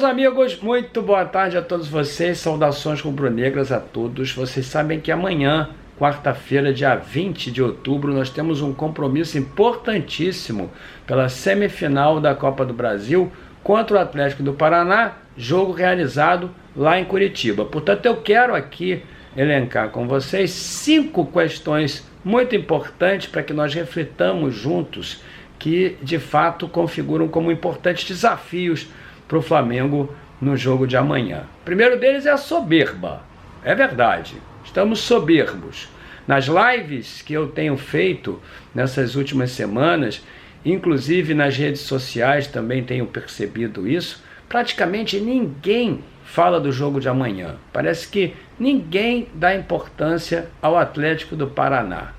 Meus amigos, muito boa tarde a todos vocês, saudações rubro-negras a todos. Vocês sabem que amanhã, quarta-feira, dia 20 de outubro, nós temos um compromisso importantíssimo pela semifinal da Copa do Brasil contra o Atlético do Paraná, jogo realizado lá em Curitiba. Portanto, eu quero aqui elencar com vocês 5 questões muito importantes para que nós reflitamos juntos, que de fato configuram como importantes desafios para o Flamengo no jogo de amanhã. O primeiro deles é a soberba. É verdade, estamos soberbos. Nas lives que eu tenho feito nessas últimas semanas, inclusive nas redes sociais também tenho percebido isso, praticamente ninguém fala do jogo de amanhã. Parece que ninguém dá importância ao Atlético do Paraná.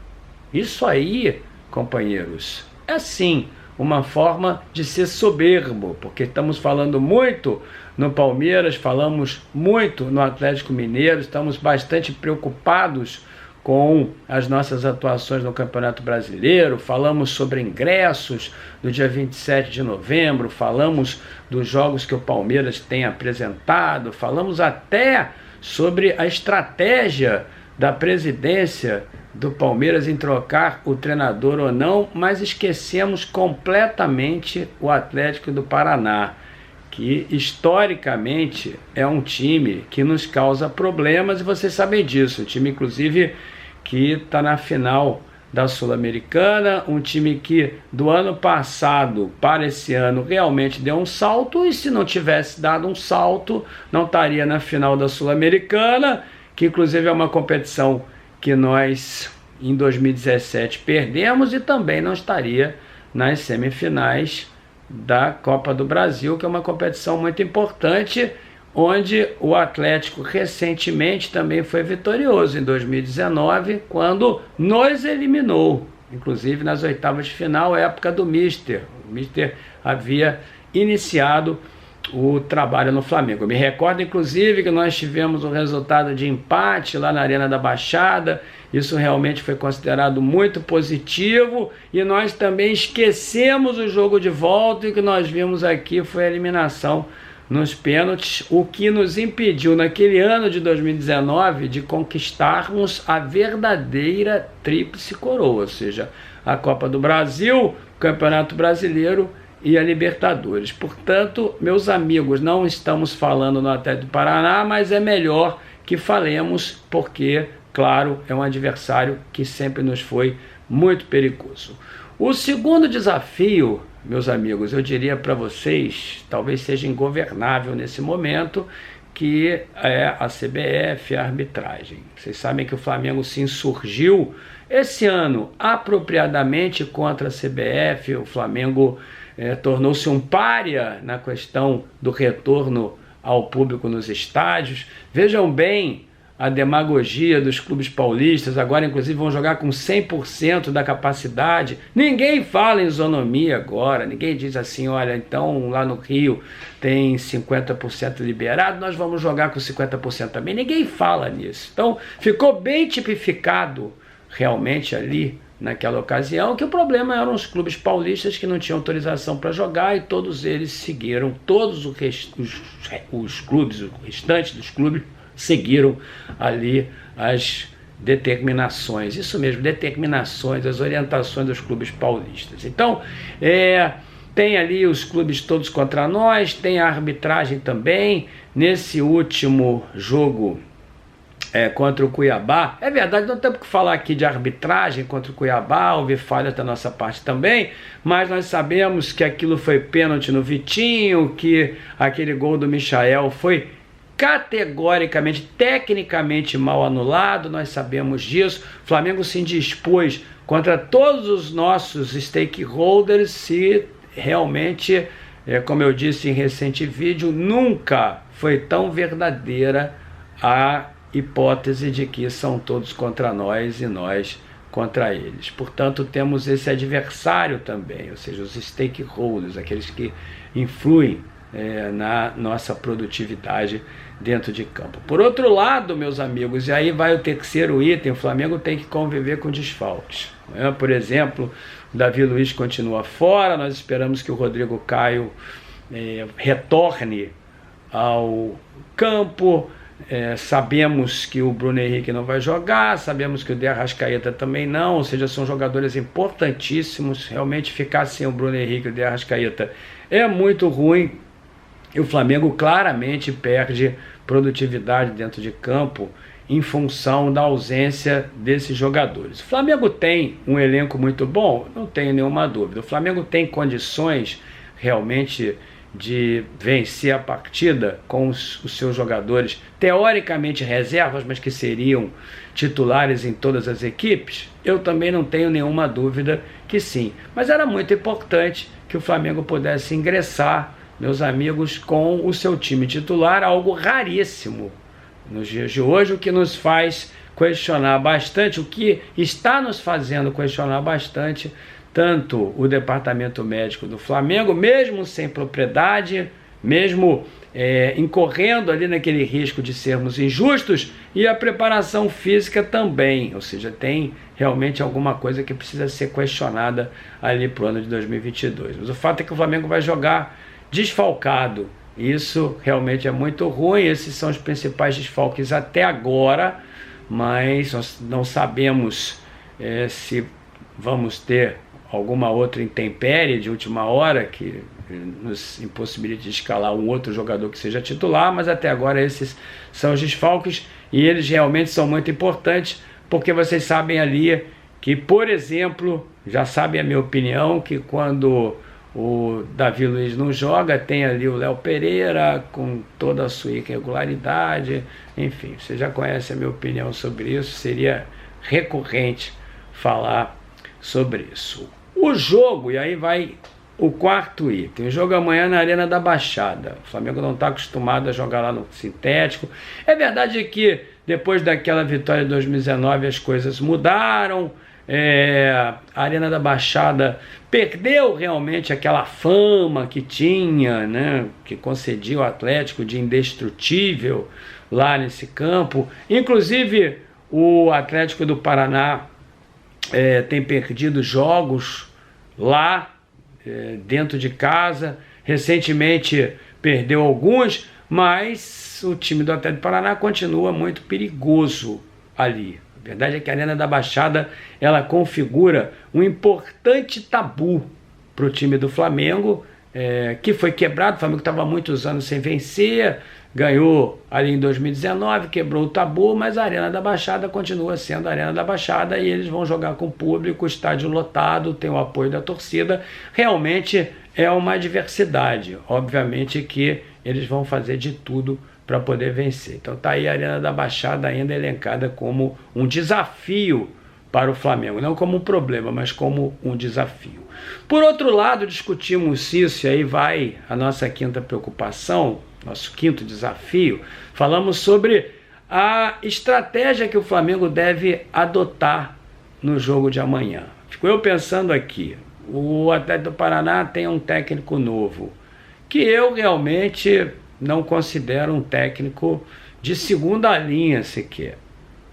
Isso aí, companheiros, é sim uma forma de ser soberbo, porque estamos falando muito no Palmeiras, falamos muito no Atlético Mineiro, estamos bastante preocupados com as nossas atuações no Campeonato Brasileiro, falamos sobre ingressos no dia 27 de novembro, falamos dos jogos que o Palmeiras tem apresentado, falamos até sobre a estratégia da presidência do Palmeiras em trocar o treinador ou não, mas esquecemos completamente o Atlético do Paraná, que historicamente é um time que nos causa problemas, e vocês sabem disso, um time inclusive que está na final da Sul-Americana, um time que do ano passado para esse ano realmente deu um salto, e se não tivesse dado um salto não estaria na final da Sul-Americana, que inclusive é uma competição que nós em 2017 perdemos, e também não estaria nas semifinais da Copa do Brasil, que é uma competição muito importante, onde o Atlético recentemente também foi vitorioso em 2019, quando nos eliminou, inclusive nas oitavas de final, época do Mister. O Mister havia iniciado o trabalho no Flamengo. Eu me recordo, inclusive, que nós tivemos um resultado de empate lá na Arena da Baixada. Isso realmente foi considerado muito positivo, e nós também esquecemos o jogo de volta, e o que nós vimos aqui foi a eliminação nos pênaltis, o que nos impediu naquele ano de 2019 de conquistarmos a verdadeira tríplice coroa, ou seja, a Copa do Brasil, o Campeonato Brasileiro e a Libertadores. Portanto, meus amigos, não estamos falando no Atlético do Paraná, mas é melhor que falemos, porque, claro, é um adversário que sempre nos foi muito perigoso. O segundo desafio, meus amigos, eu diria para vocês, talvez seja ingovernável nesse momento, que é a CBF, a arbitragem. Vocês sabem que o Flamengo se insurgiu esse ano apropriadamente contra a CBF, o Flamengo tornou-se um pária na questão do retorno ao público nos estádios. Vejam bem a demagogia dos clubes paulistas, agora inclusive vão jogar com 100% da capacidade. Ninguém fala em isonomia agora, ninguém diz assim, olha, então lá no Rio tem 50% liberado, nós vamos jogar com 50% também. Ninguém fala nisso. Então ficou bem tipificado realmente ali naquela ocasião que o problema eram os clubes paulistas que não tinham autorização para jogar, e todos eles seguiram, todos os clubes, o restante dos clubes seguiram ali as determinações, isso mesmo, determinações, as orientações dos clubes paulistas. Então, tem ali os clubes todos contra nós, tem a arbitragem também. Nesse último jogo contra o Cuiabá, é verdade, não temos que falar aqui de arbitragem contra o Cuiabá, houve falha da nossa parte também, mas nós sabemos que aquilo foi pênalti no Vitinho, que aquele gol do Michael foi categoricamente, tecnicamente mal anulado, nós sabemos disso. O Flamengo se indispôs contra todos os nossos stakeholders, se realmente, como eu disse em recente vídeo, nunca foi tão verdadeira a hipótese de que são todos contra nós e nós contra eles. Portanto, temos esse adversário também, ou seja, os stakeholders, aqueles que influem na nossa produtividade dentro de campo. Por outro lado, meus amigos, e aí vai o terceiro item, o Flamengo tem que conviver com desfalques. Por exemplo, o Davi Luiz continua fora, nós esperamos que o Rodrigo Caio retorne ao campo. Sabemos que o Bruno Henrique não vai jogar, sabemos que o De Arrascaeta também não, ou seja, são jogadores importantíssimos. Realmente ficar sem o Bruno Henrique e o De Arrascaeta é muito ruim, e o Flamengo claramente perde produtividade dentro de campo em função da ausência desses jogadores. O Flamengo tem um elenco muito bom, não tenho nenhuma dúvida. O Flamengo tem condições realmente de vencer a partida com os seus jogadores teoricamente reservas, mas que seriam titulares em todas as equipes? Eu também não tenho nenhuma dúvida que sim. Mas era muito importante que o Flamengo pudesse ingressar, meus amigos, com o seu time titular, algo raríssimo nos dias de hoje, o que nos faz questionar bastante, o que está nos fazendo questionar bastante tanto o departamento médico do Flamengo, mesmo sem propriedade, mesmo incorrendo ali naquele risco de sermos injustos, e a preparação física também, ou seja, tem realmente alguma coisa que precisa ser questionada ali para o ano de 2022. Mas o fato é que o Flamengo vai jogar desfalcado, isso realmente é muito ruim. Esses são os principais desfalques até agora, mas nós não sabemos se vamos ter alguma outra intempérie de última hora que nos impossibilite de escalar um outro jogador que seja titular, mas até agora esses são os desfalques, e eles realmente são muito importantes, porque vocês sabem ali que, por exemplo, já sabem a minha opinião, que quando o Davi Luiz não joga, tem ali o Léo Pereira com toda a sua irregularidade, enfim, você já conhece a minha opinião sobre isso, seria recorrente falar sobre isso. O jogo, e aí vai o quarto item, o jogo amanhã na Arena da Baixada. O Flamengo não está acostumado a jogar lá no sintético. É verdade que depois daquela vitória de 2019 as coisas mudaram, a Arena da Baixada perdeu realmente aquela fama que tinha, né, que concedia o Atlético de indestrutível lá nesse campo. Inclusive o Atlético do Paraná tem perdido jogos lá dentro de casa, recentemente perdeu alguns, mas o time do Atlético do Paraná continua muito perigoso ali. A verdade é que a Arena da Baixada ela configura um importante tabu para o time do Flamengo, que foi quebrado. O Flamengo estava há muitos anos sem vencer, ganhou ali em 2019, quebrou o tabu, mas a Arena da Baixada continua sendo a Arena da Baixada, e eles vão jogar com o público, estádio lotado, tem o apoio da torcida. Realmente é uma adversidade, obviamente que eles vão fazer de tudo para poder vencer. Então tá aí a Arena da Baixada ainda elencada como um desafio para o Flamengo, não como um problema, mas como um desafio. Por outro lado, discutimos isso, e aí vai a nossa quinta preocupação, nosso quinto desafio. Falamos sobre a estratégia que o Flamengo deve adotar no jogo de amanhã. Fico eu pensando aqui, o Atlético do Paraná tem um técnico novo, que eu realmente não considero um técnico de segunda linha sequer.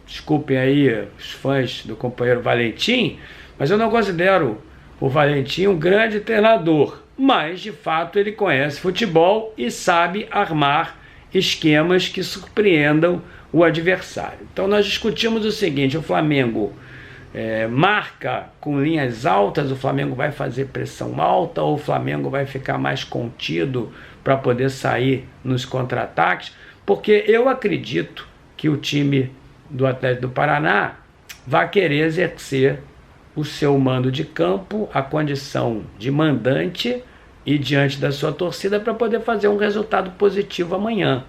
Desculpem aí os fãs do companheiro Valentim, mas eu não considero o Valentim um grande treinador. Mas, de fato, ele conhece futebol e sabe armar esquemas que surpreendam o adversário. Então, nós discutimos o seguinte: o Flamengo marca com linhas altas, o Flamengo vai fazer pressão alta, ou o Flamengo vai ficar mais contido para poder sair nos contra-ataques? Porque eu acredito que o time do Atlético do Paraná vai querer exercer o seu mando de campo, a condição de mandante e diante da sua torcida, para poder fazer um resultado positivo amanhã.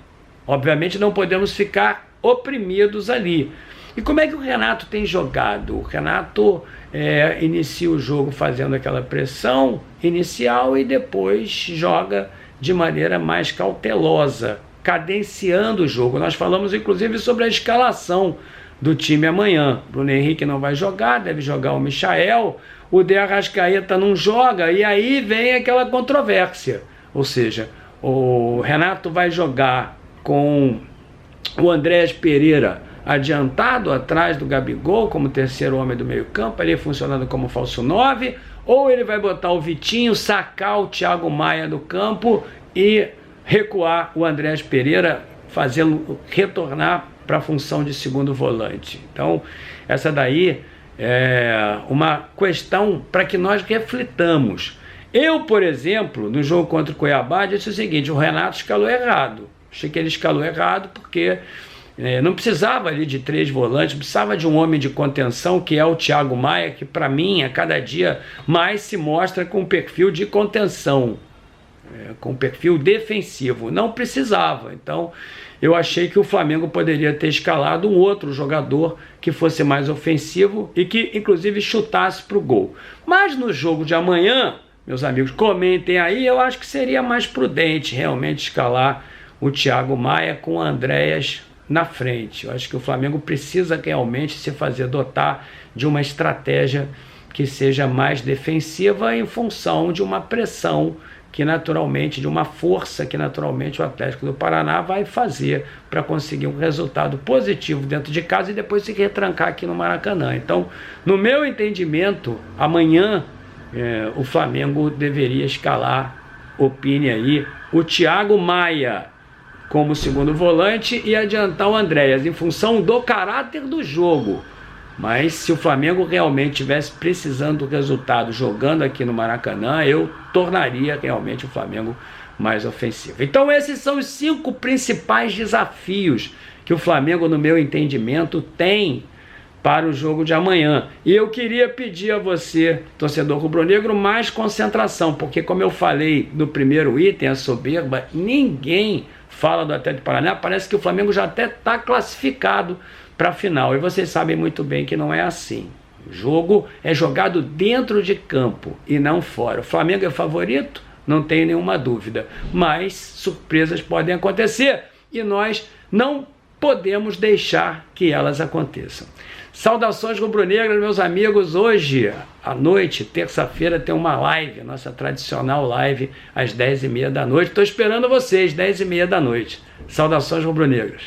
Obviamente não podemos ficar oprimidos ali. E como é que o Renato tem jogado? O Renato inicia o jogo fazendo aquela pressão inicial e depois joga de maneira mais cautelosa, cadenciando o jogo. Nós falamos inclusive sobre a escalação do time amanhã. Bruno Henrique não vai jogar, deve jogar o Michael, o De Arrascaeta não joga, e aí vem aquela controvérsia. Ou seja, o Renato vai jogar com o Andrés Pereira adiantado atrás do Gabigol como terceiro homem do meio campo, ali funcionando como falso 9, ou ele vai botar o Vitinho, sacar o Thiago Maia do campo e recuar o Andréas Pereira, fazê-lo retornar para a função de segundo volante. Então, essa daí é uma questão para que nós reflitamos. Eu, por exemplo, no jogo contra o Cuiabá, disse o seguinte: o Renato escalou errado. Achei que ele escalou errado porque não precisava ali de 3 volantes, precisava de um homem de contenção, que é o Thiago Maia, que para mim a cada dia mais se mostra com um perfil de contenção, com um perfil defensivo. Não precisava. Então eu achei que o Flamengo poderia ter escalado um outro jogador que fosse mais ofensivo e que inclusive chutasse para o gol. Mas no jogo de amanhã, meus amigos, comentem aí, eu acho que seria mais prudente realmente escalar o Thiago Maia com o Andréas na frente. Eu acho que o Flamengo precisa realmente se fazer dotar de uma estratégia que seja mais defensiva em função de uma pressão que naturalmente, de uma força que naturalmente o Atlético do Paraná vai fazer para conseguir um resultado positivo dentro de casa e depois se retrancar aqui no Maracanã. Então, no meu entendimento, amanhã o Flamengo deveria escalar, opine aí, o Thiago Maia como segundo volante e adiantar o Andréas em função do caráter do jogo. Mas se o Flamengo realmente estivesse precisando do resultado jogando aqui no Maracanã, eu tornaria realmente o Flamengo mais ofensivo. Então esses são os 5 principais desafios que o Flamengo, no meu entendimento, tem para o jogo de amanhã. E eu queria pedir a você, torcedor rubro-negro, mais concentração, porque como eu falei no primeiro item, a soberba, ninguém fala do Atlético Paranaense, parece que o Flamengo já até está classificado para a final, e vocês sabem muito bem que não é assim. O jogo é jogado dentro de campo e não fora. O Flamengo é favorito? Não tem nenhuma dúvida, mas surpresas podem acontecer e nós não podemos deixar que elas aconteçam. Saudações rubro-negras, meus amigos. Hoje à noite, terça-feira, tem uma live, nossa tradicional live, às 10h30 da noite. Estou esperando vocês, 10h30 da noite. Saudações rubro-negras.